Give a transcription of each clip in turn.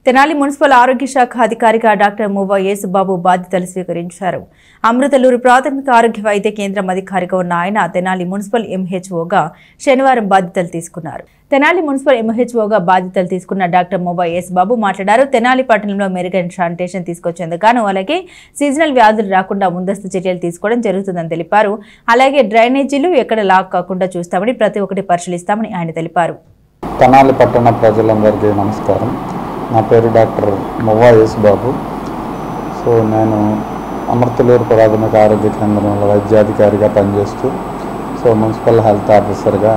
Tenali municipal ఆరోగ్య శాఖ అధికారిగా డాక్టర్ మువ్వ యేసుబాబు బాధ్యతలు స్వీకరించారు. అమృతలూరు ప్రాథమిక ఆరోగ్య వైద్య కేంద్రం అధికారిగా ఉన్న ఆయన తెనాలి మున్సిపల్ ఎంహెచ్ఓగా శనివారం బాధ్యతలు తీసుకున్నారు. తెనాలి మున్సిపల్ ఎంహెచ్ఓగా బాధ్యతలు తీసుకున్న డాక్టర్ మువ్వ యేసుబాబు మాట్లాడారు. తెనాలి పట్టణంలో మెరుగైన శానిటేషన్ తీసుకొచ్చేందుకు గాను అలాగే సీజనల్ వ్యాధులు రాకుండా ముందస్తు చర్యలు తీసుకోవడం జరుగుతుందని తెలిపారు. అలాగే డ్రైనేజీలు ఎక్కడ లాక్ కాకుండా చూస్తామని, ప్రతి ఒక్కటి పరిశీలిస్తామని ఆయన తెలిపారు. తెనాలి పట్టణ ప్రజలందరికీ నమస్కారం. నా పేరు డాక్టర్ మువ్వ యేసుబాబు. నేను అమృతలూరు ప్రాథమిక ఆరోగ్య కేంద్రంలో వైద్యాధికారిగా పనిచేస్తూ మున్సిపల్ హెల్త్ ఆఫీసర్గా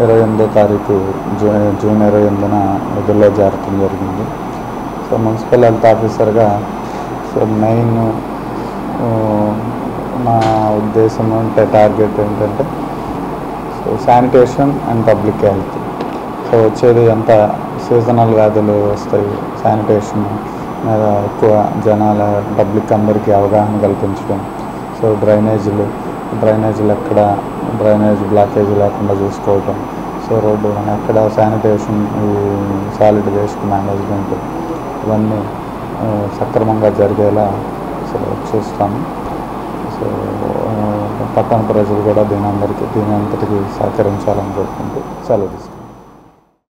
28వ తారీఖు జూన్ 28న విధుల్లో చేరటం జరిగింది. మున్సిపల్ హెల్త్ ఆఫీసర్గా మెయిన్ నా ఉద్దేశం అంటే టార్గెట్ ఏంటంటే శానిటేషన్ అండ్ పబ్లిక్ హెల్త్. వచ్చేది ఎంత సీజనల్ వ్యాధులు వస్తాయి, శానిటేషన్ మీద ఎక్కువ జనాల పబ్లిక్ అందరికీ అవగాహన కల్పించడం, డ్రైనేజీలు ఎక్కడ డ్రైనేజ్ బ్లాకేజ్ లేకుండా చూసుకోవటం, రోడ్డు ఎక్కడ శానిటేషన్, ఈ సాలిడ్ వేస్ట్ మేనేజ్మెంట్ ఇవన్నీ సక్రమంగా జరిగేలా చూస్తాము. పట్టణ ప్రజలు కూడా దీని అంతటికీ సహకరించాలని కోరుకుంటూ సెలవు తీసుకుంటాం.